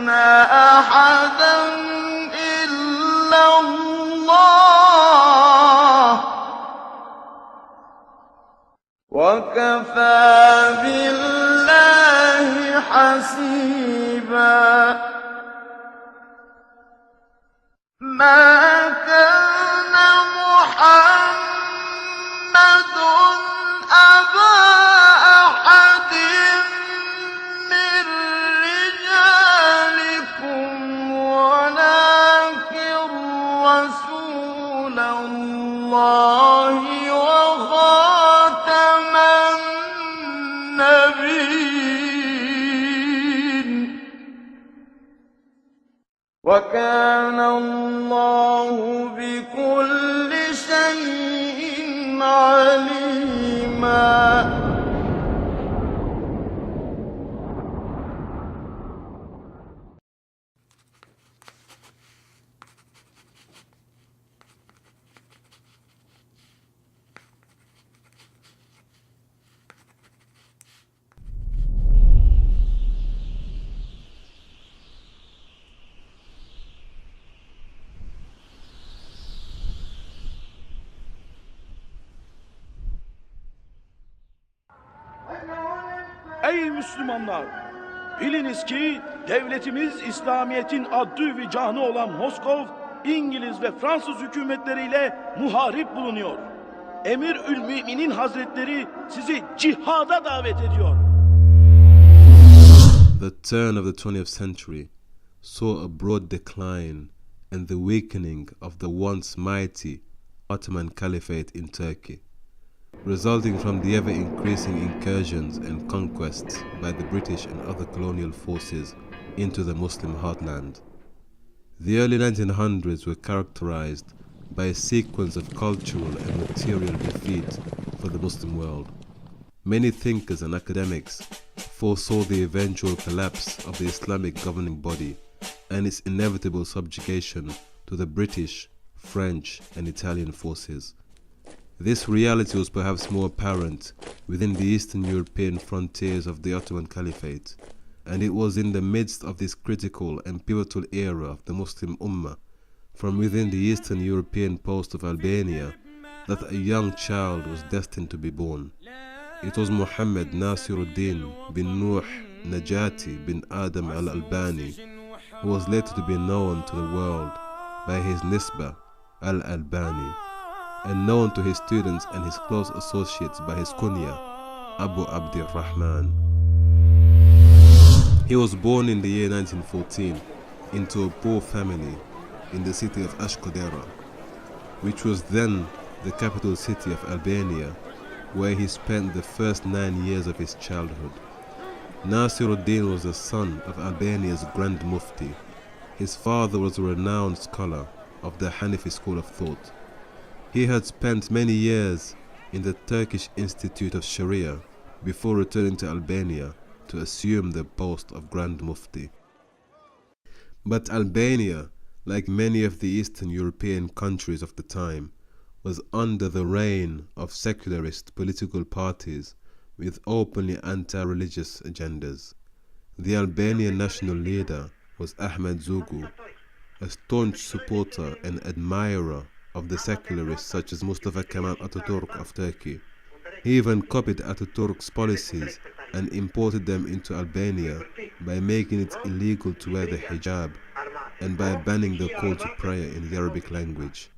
أحدا إلا الله وكفى بالله حسيبا ما كان محمد أبا أحد من رجالكم ولكن رسول الله وخاتم النبيين وكان الله بكل شيء عليما. Ey Müslümanlar! Biliniz ki devletimiz İslamiyet'in adı ve canı olan Moskov, İngiliz ve Fransız hükümetleriyle muharip bulunuyor. Emir-ül Müminin Hazretleri sizi cihada davet ediyor. The turn of the 20th century saw a broad decline and the weakening of the once mighty Ottoman Caliphate in Turkey, resulting from the ever-increasing incursions and conquests by the British and other colonial forces into the Muslim heartland. The early 1900s were characterized by a sequence of cultural and material defeat for the Muslim world. Many thinkers and academics foresaw the eventual collapse of the Islamic governing body and its inevitable subjugation to the British, French, and Italian forces. This reality was perhaps more apparent within the Eastern European frontiers of the Ottoman Caliphate, and it was in the midst of this critical and pivotal era of the Muslim Ummah, from within the Eastern European post of Albania, that a young child was destined to be born. It was Muhammad Nasir al-Din bin Nuh Najati bin Adam al Albani, who was later to be known to the world by his nisbah al Albani, and known to his students and his close associates by his kunya, Abu Abdi Rahman. He was born in the year 1914 into a poor family in the city of Ashkodera, which was then the capital city of Albania, where he spent the first 9 years of his childhood. Nasir al-Din was the son of Albania's Grand Mufti. His father was a renowned scholar of the Hanafi school of thought. He had spent many years in the Turkish Institute of Sharia before returning to Albania to assume the post of Grand Mufti. But Albania, like many of the Eastern European countries of the time, was under the reign of secularist political parties with openly anti-religious agendas. The Albanian national leader was Ahmed Zogu, a staunch supporter and admirer of the secularists such as Mustafa Kemal Atatürk of Turkey. He even copied Atatürk's policies and imported them into Albania by making it illegal to wear the hijab and by banning the call to prayer in the Arabic language.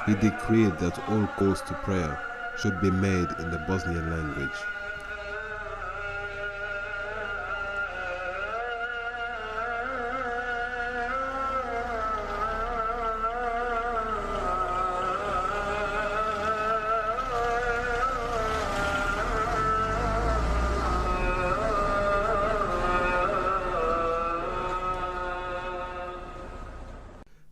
He decreed that all calls to prayer should be made in the Bosnian language.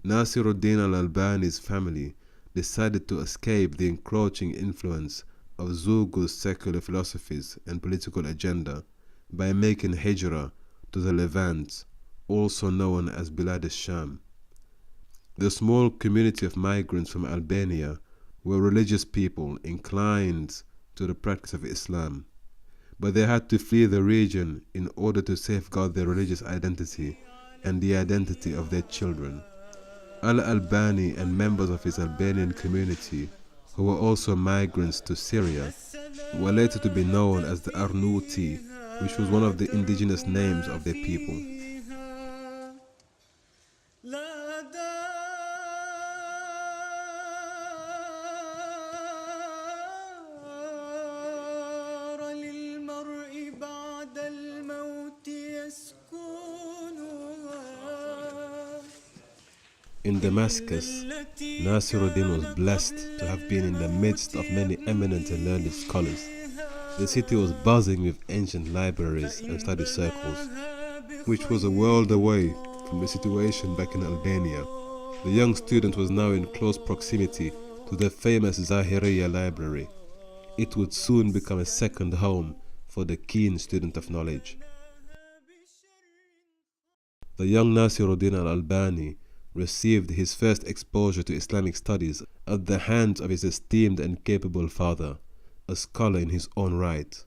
Nasir al-Din al-Albani's family decided to escape the encroaching influence of Zogu's secular philosophies and political agenda by making hijrah to the Levant, also known as Bilad al-Sham. The small community of migrants from Albania were religious people inclined to the practice of Islam, but they had to flee the region in order to safeguard their religious identity and the identity of their children. Al-Albani and members of his Albanian community, who were also migrants to Syria, were later to be known as the Arnauti, which was one of the indigenous names of their people. In Damascus, Nasiruddin was blessed to have been in the midst of many eminent and learned scholars. The city was buzzing with ancient libraries and study circles, which was a world away from the situation back in Albania. The young student was now in close proximity to the famous Zahiriya library. It would soon become a second home for the keen student of knowledge. The young Nasiruddin Al Albani received his first exposure to Islamic studies at the hands of his esteemed and capable father, a scholar in his own right.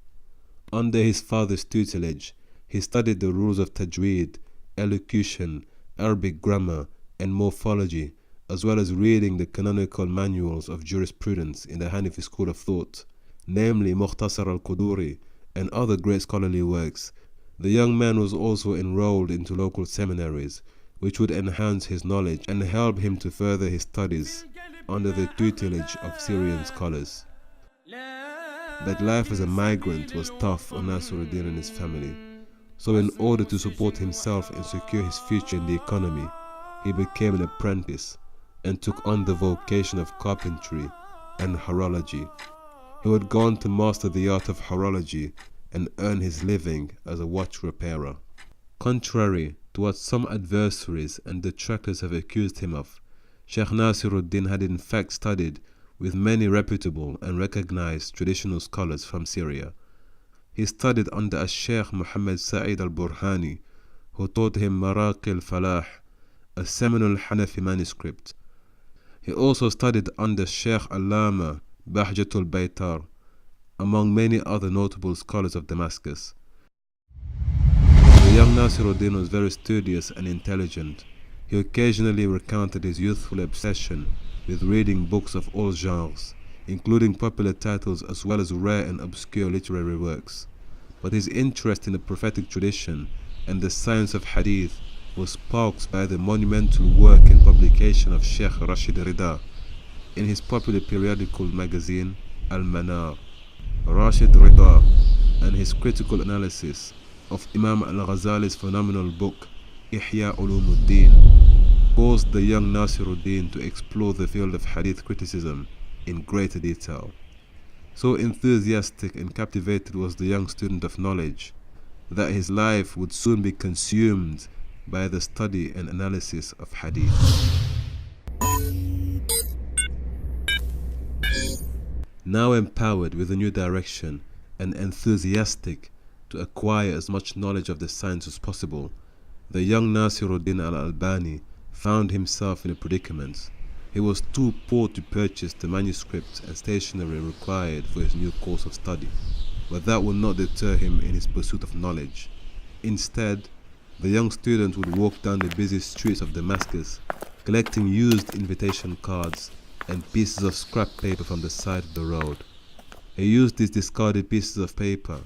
Under his father's tutelage, he studied the rules of tajweed, elocution, Arabic grammar, and morphology, as well as reading the canonical manuals of jurisprudence in the Hanafi school of thought, namely Mukhtasar al-Quduri and other great scholarly works. The young man was also enrolled into local seminaries, which would enhance his knowledge and help him to further his studies under the tutelage of Syrian scholars. But life as a migrant was tough on Nasiruddin and his family, so in order to support himself and secure his future in the economy, he became an apprentice and took on the vocation of carpentry and horology. He would go on to master the art of horology and earn his living as a watch repairer. Contrary to what some adversaries and detractors have accused him of, Sheikh Nasiruddin had in fact studied with many reputable and recognized traditional scholars from Syria. He studied under Sheikh Muhammad Sa'id al-Burhani, who taught him Maraqi al-Falah, a seminal Hanafi manuscript. He also studied under Sheikh Allama Bahjatul Baytar, among many other notable scholars of Damascus. The young Nasiruddin was very studious and intelligent. He occasionally recounted his youthful obsession with reading books of all genres, including popular titles as well as rare and obscure literary works. But his interest in the prophetic tradition and the science of hadith was sparked by the monumental work and publication of Sheikh Rashid Rida in his popular periodical magazine Al-Manar. Rashid Rida and his critical analysis of Imam al-Ghazali's phenomenal book Ihya Ulumuddin caused the young Nasiruddin to explore the field of hadith criticism in greater detail. So enthusiastic and captivated was the young student of knowledge that his life would soon be consumed by the study and analysis of hadith. Now empowered with a new direction and enthusiastic to acquire as much knowledge of the science as possible, the young Nasiruddin Al Albani found himself in a predicament. He was too poor to purchase the manuscripts and stationery required for his new course of study, but that would not deter him in his pursuit of knowledge. Instead, the young student would walk down the busy streets of Damascus, collecting used invitation cards and pieces of scrap paper from the side of the road. He used these discarded pieces of paper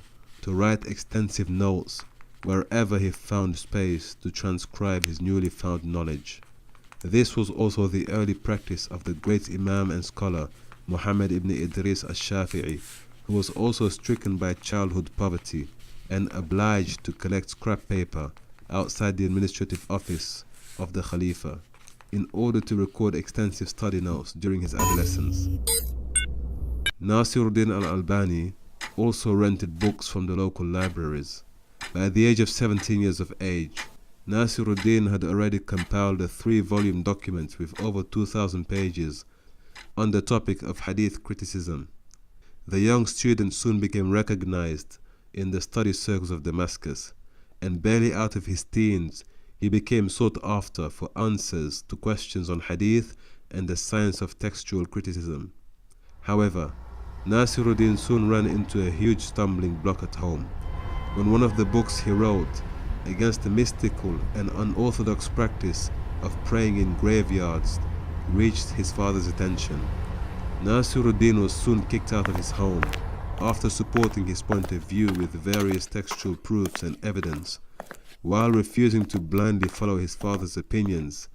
to write extensive notes wherever he found space to transcribe his newly found knowledge. This was also the early practice of the great Imam and scholar Muhammad ibn Idris al-Shafi'i, who was also stricken by childhood poverty and obliged to collect scrap paper outside the administrative office of the Khalifa in order to record extensive study notes during his adolescence. Nasiruddin Al Albani also rented books from the local libraries. By the age of 17 years of age, Nasiruddin had already compiled a 3-volume document with over 2,000 pages on the topic of hadith criticism. The young student soon became recognized in the study circles of Damascus, and barely out of his teens, he became sought after for answers to questions on hadith and the science of textual criticism. However, Nasiruddin soon ran into a huge stumbling block at home. When one of the books he wrote against the mystical and unorthodox practice of praying in graveyards reached his father's attention. Nasiruddin was soon kicked out of his home after supporting his point of view with various textual proofs and evidence, while refusing to blindly follow his father's opinions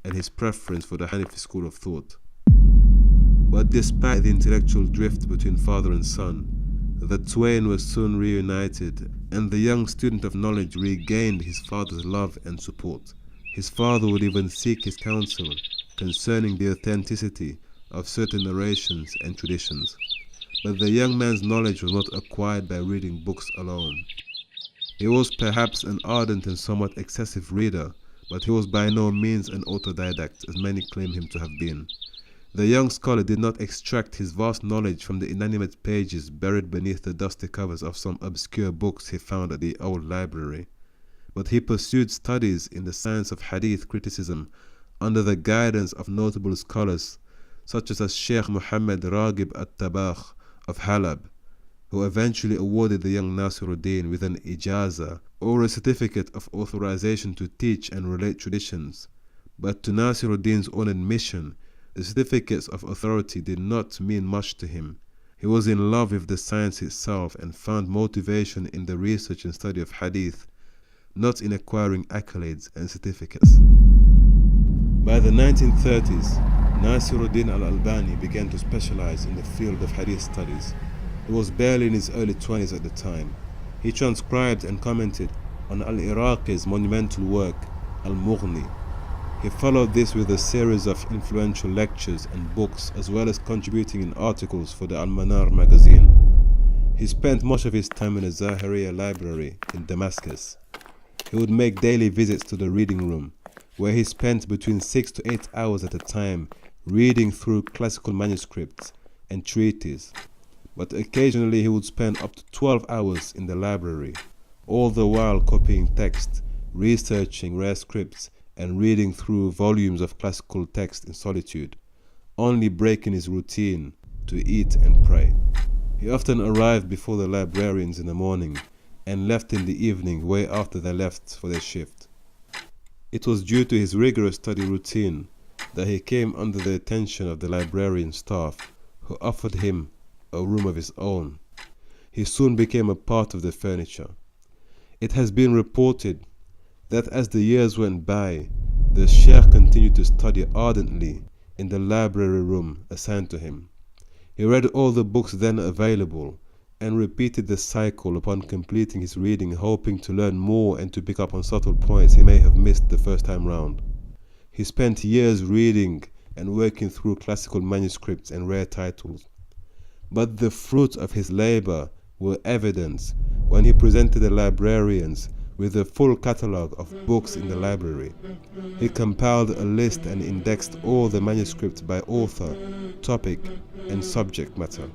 and his preference for the Hanafi school of thought. But despite the intellectual drift between father and son, the twain were soon reunited, and the young student of knowledge regained his father's love and support. His father would even seek his counsel concerning the authenticity of certain narrations and traditions. But the young man's knowledge was not acquired by reading books alone. He was perhaps an ardent and somewhat excessive reader, but he was by no means an autodidact, as many claim him to have been. The young scholar did not extract his vast knowledge from the inanimate pages buried beneath the dusty covers of some obscure books he found at the old library, but he pursued studies in the science of hadith criticism under the guidance of notable scholars such as Sheikh Muhammad Raghib at-Tabakh of Halab, who eventually awarded the young Nasiruddin with an ijaza, or a certificate of authorization to teach and relate traditions. But to Nasiruddin's own admission, the certificates of authority did not mean much to him. He was in love with the science itself and found motivation in the research and study of hadith, not in acquiring accolades and certificates. By the 1930s, Nasiruddin al Albani began to specialize in the field of hadith studies. He was barely in his early 20s at the time. He transcribed and commented on al-Iraqi's monumental work, Al-Mughni. He followed this with a series of influential lectures and books, as well as contributing in articles for the Al-Manar magazine. He spent much of his time in the Zahiriya library in Damascus. He would make daily visits to the reading room, where he spent between 6 to 8 hours at a time reading through classical manuscripts and treatises. But occasionally he would spend up to 12 hours in the library, all the while copying text, researching rare scripts, and reading through volumes of classical text in solitude, only breaking his routine to eat and pray. He often arrived before the librarians in the morning and left in the evening way after they left for their shift. It was due to his rigorous study routine that he came under the attention of the librarian staff, who offered him a room of his own. He soon became a part of the furniture. It has been reported that as the years went by, the Sheikh continued to study ardently in the library room assigned to him. He read all the books then available and repeated the cycle upon completing his reading, hoping to learn more and to pick up on subtle points he may have missed the first time round. He spent years reading and working through classical manuscripts and rare titles. But the fruits of his labor were evident when he presented the librarians with a full catalogue of books in the library. He compiled a list and indexed all the manuscripts by author, topic, and subject matter.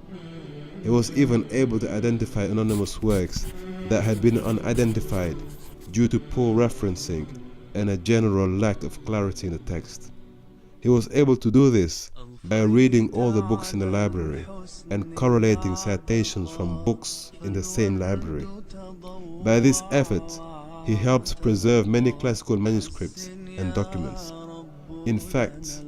He was even able to identify anonymous works that had been unidentified due to poor referencing and a general lack of clarity in the text. He was able to do this by reading all the books in the library and correlating citations from books in the same library. By this effort, he helped preserve many classical manuscripts and documents. In fact,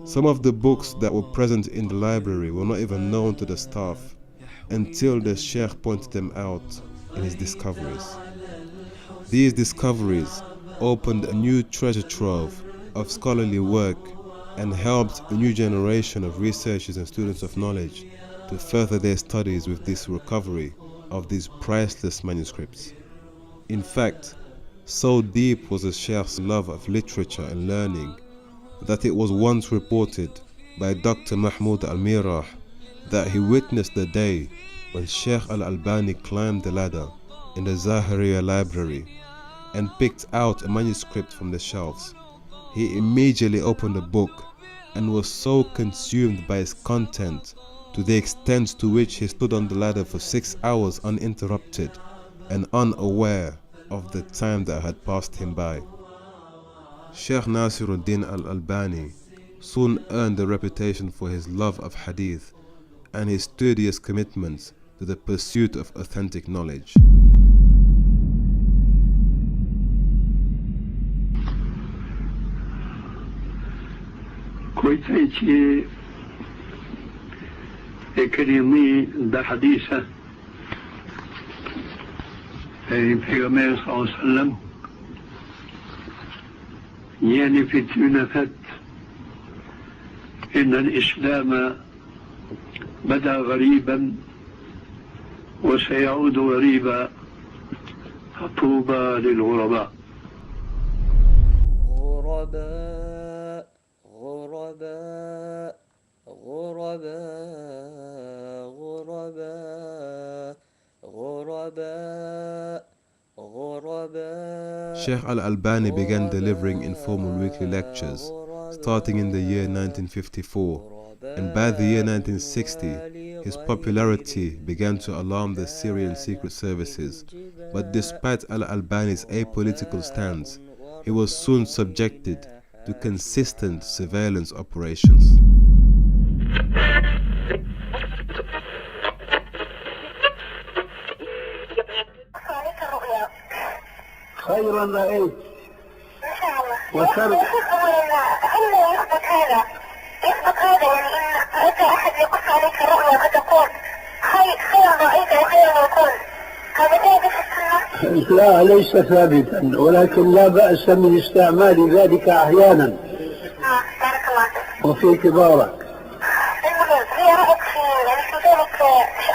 some of the books that were present in the library were not even known to the staff until the Sheikh pointed them out in his discoveries. These discoveries opened a new treasure trove of scholarly work and helped a new generation of researchers and students of knowledge to further their studies with this recovery of these priceless manuscripts. In fact, so deep was the Sheikh's love of literature and learning that it was once reported by Dr. Mahmoud al-Mirah that he witnessed the day when Sheikh al Albani climbed the ladder in the Zahiriya library and picked out a manuscript from the shelves. He immediately opened the book and was so consumed by its content to the extent to which he stood on the ladder for 6 hours uninterrupted and unaware of the time that had passed him by. Sheikh Nasiruddin al Albani soon earned a reputation for his love of hadith and his studious commitment to the pursuit of authentic knowledge. kujtajući e kerimi da hadisa pejgamberi sallallahu alaihi wasallam يعني في تونفت إن الإسلام بدأ غريبا وسيعود غريبا فطوبى للغرباء. غرباء غرباء غرباء غرباء غرباء غرباء. Sheikh al Albani began delivering informal weekly lectures starting in the year 1954, and by the year 1960 his popularity began to alarm the Syrian secret services. But despite al Albani's apolitical stance, he was soon subjected to consistent surveillance operations. خيرا رأيت إن شاء الله. وسر هل يثبت هذا يعني إن أتى أحد يقص عليك الرؤيا فتقول خيرا رأيت وخيرا يكون، هذا ثابت في السنة؟ لا ليس ثابتا، ولكن لا بأس من استعمال ذلك أحيانا. بارك الله فيك. وفي كبارك. المهم هي رأت في ذلك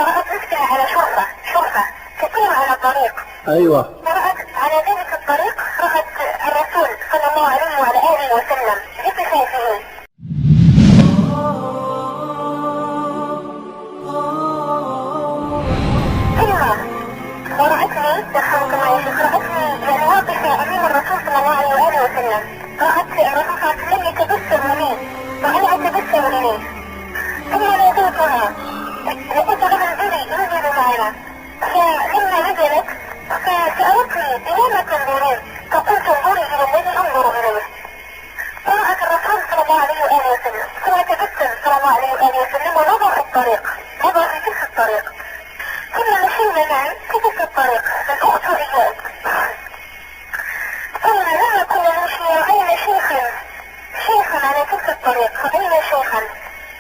رأت نفسها على شرطة تقيم على طريق. أيوة. ورأت على ذلك الطريق رأت الرسول صلى الله عليه وعلى آله وسلم بصفاته. ورأتني دخلت معي شيخ، رأتني يعني واقفة أمام الرسول صلى الله عليه وآله وسلم، رأت الرسول صلى الله عليه وسلم يتبسم إلي وأنا أتبسم إليه، ثم ناديتها لقيت لها انزلي معنا، فلما نزلت فسألتني لماذا تنظرين؟ فقلت انظري إلى الذي أنظر إليه. فرأت الرسول صلى الله عليه وآله وسلم ثم تبسم صلى الله عليه وآله وسلم ونظر في الطريق، نظر في تلك الطريق. ثم مشينا معا في تلك الطريق الأخت وإياه. ثم لما كنا نمشي رأينا شيخا على تلك الطريق، رأينا شيخا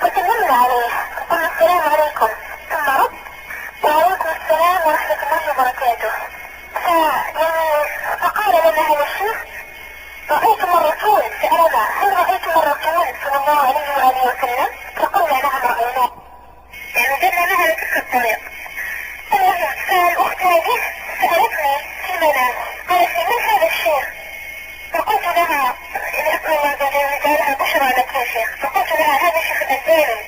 فسلمنا عليه قلنا السلام عليكم، ثم رد وعليكم السلام ورحمة الله وبركاته. فقال لنا هذا الشيخ رأيتم الرسول؟ سألنا هل رأيتم الرسول صلى الله عليه وآله وسلم؟ فقلنا نعم رأيناه، يعني جبنا معها لتلك الطريق. فالأخت هذه سألتني في المنام قالت لي من هذا الشيخ؟ فقلت لها لأسأل الله عز وجل جعلها بشرى لك يا شيخ، فقلت لها هذا الشيخ الألباني،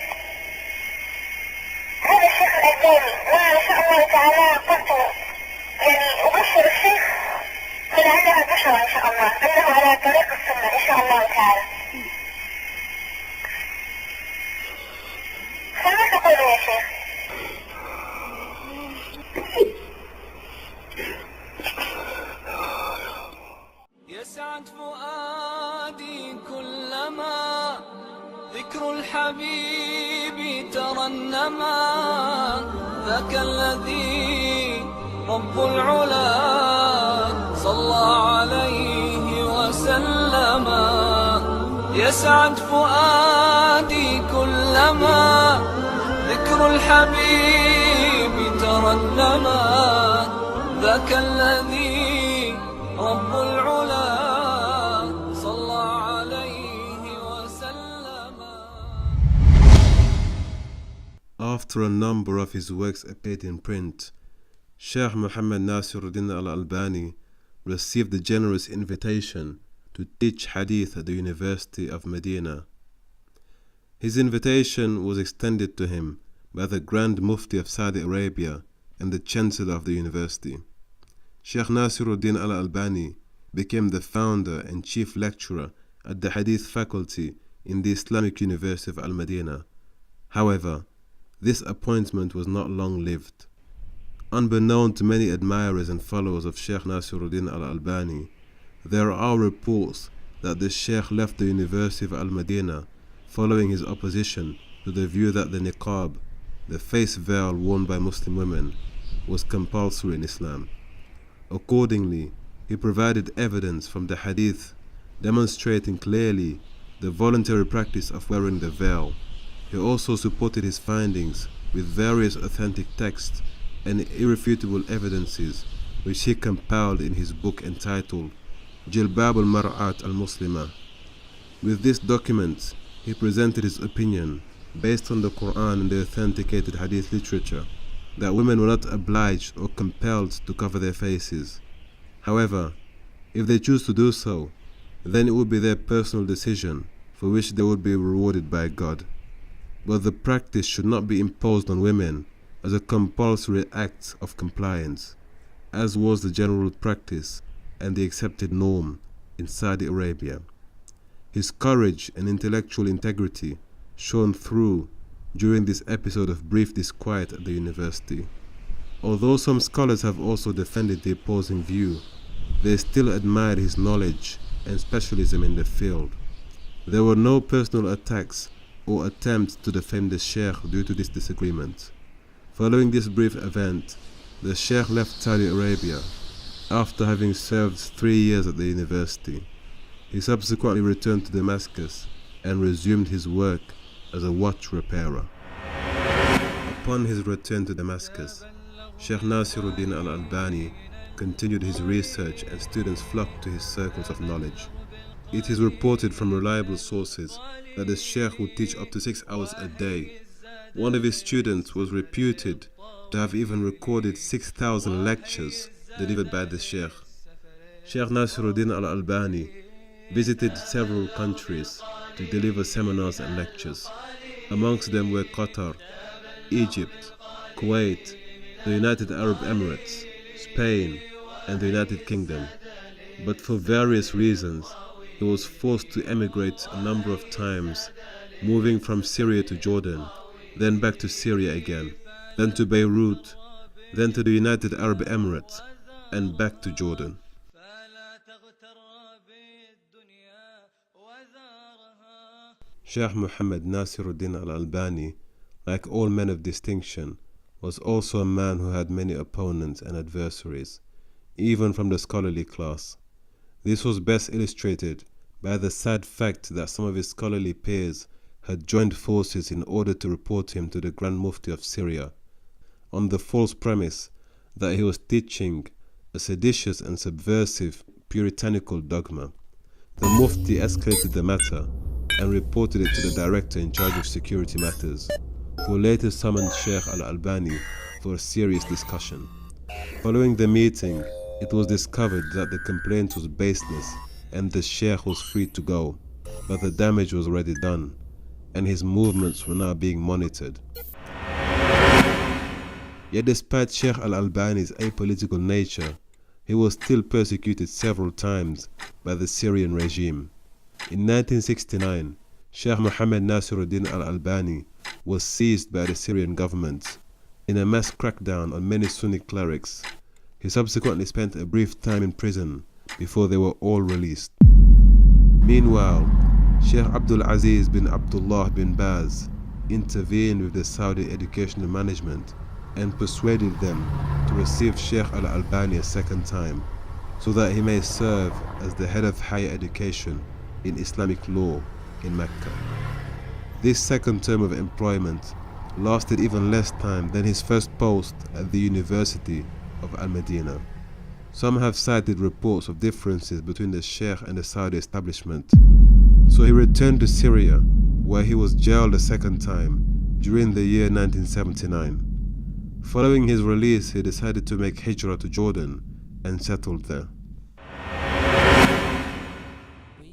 هذا الشيخ الألباني، وإن شاء الله تعالى قلت يعني أبشر الشيخ فلعلها بشرى إن شاء الله أنه على طريق السنة إن شاء الله تعالى. فما تقول يا شيخ؟ يسعد فؤادي كلما ذكر الحبيب ترنما، ذاك الذي رب العلا صلى عليه وسلم. يسعد فؤادي كلما ذكر الحبيب ترنما، ذاك الذي رب العلا صلى عليه وسلم. After a number of his works appeared in print, Sheikh Muhammad Nasir al-Din al-Albani received a generous invitation to teach hadith at the University of Medina. His invitation was extended to him by the Grand Mufti of Saudi Arabia and the Chancellor of the University. Sheikh Nasir al-Din al-Albani became the founder and chief lecturer at the Hadith faculty in the Islamic University of Al-Madinah. However, this appointment was not long-lived. Unbeknown to many admirers and followers of Sheikh Nasir al-Din al-Albani, there are reports that the Sheikh left the University of Al-Madinah following his opposition to the view that the niqab, the face veil worn by Muslim women, was compulsory in Islam. Accordingly, he provided evidence from the hadith demonstrating clearly the voluntary practice of wearing the veil. He also supported his findings with various authentic texts and irrefutable evidences, which he compiled in his book entitled Jilbab al-Mar'at al-Muslima. With this document, he presented his opinion, based on the Quran and the authenticated Hadith literature, that women were not obliged or compelled to cover their faces. However, if they choose to do so, then it would be their personal decision, for which they would be rewarded by God. But the practice should not be imposed on women as a compulsory act of compliance, as was the general practice and the accepted norm in Saudi Arabia. His courage and intellectual integrity shone through during this episode of brief disquiet at the university. Although some scholars have also defended the opposing view, they still admired his knowledge and specialism in the field. There were no personal attacks or attempts to defend the Sheikh due to this disagreement. Following this brief event, the Sheikh left Saudi Arabia after having served 3 years at the university. He subsequently returned to Damascus and resumed his work as a watch repairer. Upon his return to Damascus, Sheikh Nasir al Albani continued his research and students flocked to his circles of knowledge. It is reported from reliable sources that the Sheikh would teach up to 6 hours a day. One of his students was reputed to have even recorded 6,000 lectures delivered by the Sheikh. Sheikh Nasir al Albani visited several countries to deliver seminars and lectures. Amongst them were Qatar, Egypt, Kuwait, the United Arab Emirates, Spain, and the United Kingdom. But for various reasons, he was forced to emigrate a number of times, moving from Syria to Jordan, then back to Syria again, then to Beirut, then to the United Arab Emirates, and back to Jordan. Sheikh Muhammad Nasir al Albani, like all men of distinction, was also a man who had many opponents and adversaries, even from the scholarly class. This was best illustrated by the sad fact that some of his scholarly peers had joined forces in order to report him to the Grand Mufti of Syria, on the false premise that he was teaching a seditious and subversive puritanical dogma. The Mufti escalated the matter and reported it to the director in charge of security matters, who later summoned Sheikh al Albani for a serious discussion. Following the meeting, it was discovered that the complaint was baseless and the Sheikh was free to go, but the damage was already done, and his movements were now being monitored. Yet despite Sheikh al Albani's apolitical nature, he was still persecuted several times by the Syrian regime. In 1969, Sheikh Muhammad Nasir al Albani was seized by the Syrian government in a mass crackdown on many Sunni clerics. He subsequently spent a brief time in prison before they were all released. Meanwhile, Sheikh Abdul Aziz bin Abdullah bin Baz intervened with the Saudi educational management and persuaded them to receive Sheikh al Albani a second time, so that he may serve as the head of higher education in Islamic law in Mecca. This second term of employment lasted even less time than his first post at the University of Al-Madinah. Some have cited reports of differences between the Sheikh and the Saudi establishment. So he returned to Syria, where he was jailed a second time during the year 1979. Following his release, he decided to make hijrah to Jordan and settled there.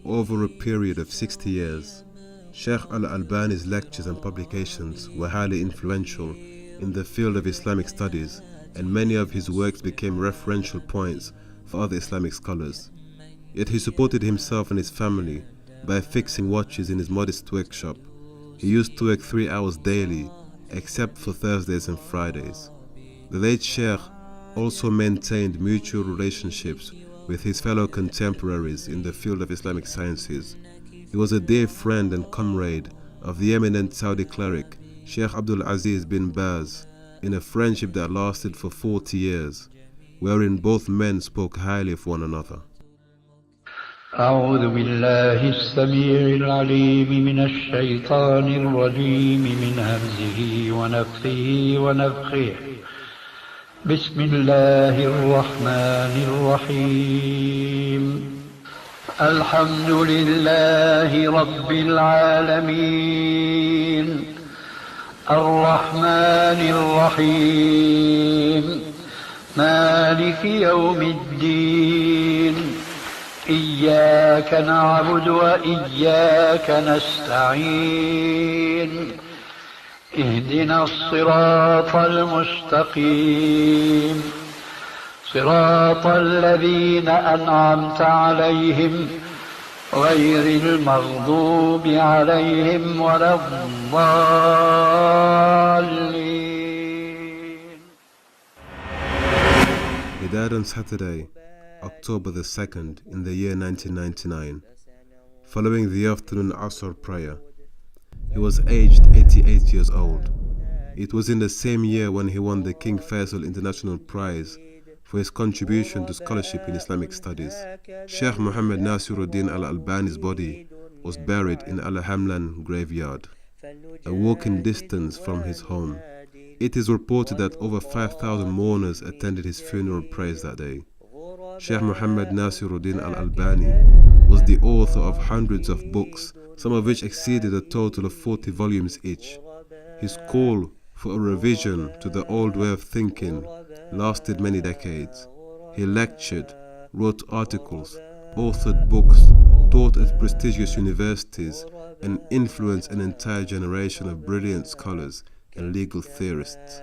Over a period of 60 years, Sheikh al Albani's lectures and publications were highly influential in the field of Islamic studies, and many of his works became referential points for other Islamic scholars. Yet he supported himself and his family by fixing watches in his modest workshop. He used to work 3 hours daily, except for Thursdays and Fridays. The late Sheikh also maintained mutual relationships with his fellow contemporaries in the field of Islamic sciences. He was a dear friend and comrade of the eminent Saudi cleric Sheikh Abdul Aziz bin Baz, in a friendship that lasted for 40 years, wherein both men spoke highly of one another. أعوذ بالله السميع العليم من الشيطان الرجيم من همزه ونفثه ونفخه بسم الله الرحمن الرحيم الحمد لله رب العالمين الرحمن الرحيم مالك يوم الدين إياك نعبد وإياك نستعين اهدنا الصراط المستقيم صراط الذين أنعمت عليهم غير المغضوب عليهم ولا الضالين. He died on Saturday, October the 2nd, in the year 1999, following the afternoon Asr prayer. He was aged 88 years old. It was in the same year when he won the King Faisal International Prize for his contribution to scholarship in Islamic studies. Sheikh Muhammad Nasir al-Din Al-Albani's body was buried in Al-Hamlan graveyard, a walking distance from his home. It is reported that over 5,000 mourners attended his funeral prayers that day. Sheikh Muhammad Nasir al-Din Al-Albani was the author of hundreds of books, some of which exceeded a total of 40 volumes each. His call for a revision to the old way of thinking lasted many decades. He lectured, wrote articles, authored books, taught at prestigious universities, and influenced an entire generation of brilliant scholars and legal theorists.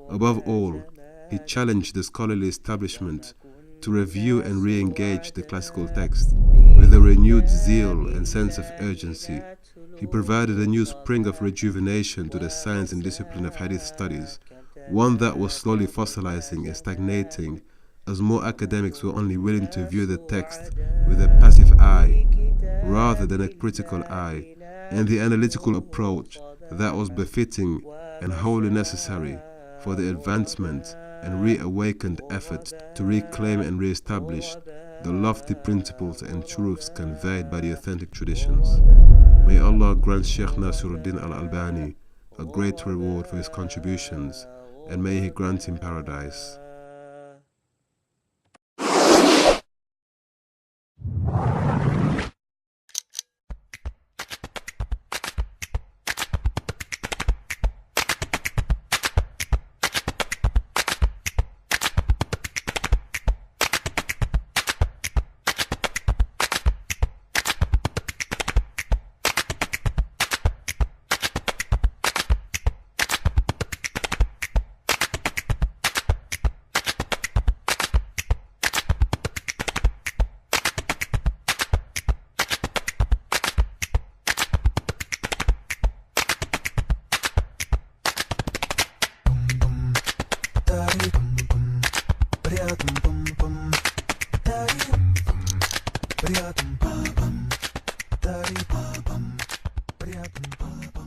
Above all, he challenged the scholarly establishment to review and re-engage the classical text with a renewed zeal and sense of urgency. He provided a new spring of rejuvenation to the science and discipline of hadith studies, one that was slowly fossilizing and stagnating as more academics were only willing to view the text with a passive eye rather than a critical eye, and the analytical approach that was befitting and wholly necessary for the advancement and reawakened effort to reclaim and re-establish the lofty principles and truths conveyed by the authentic traditions. May Allah grant Sheikh Nasir al-Din Al-Albani a great reward for his contributions, and may He grant him paradise. Bum bum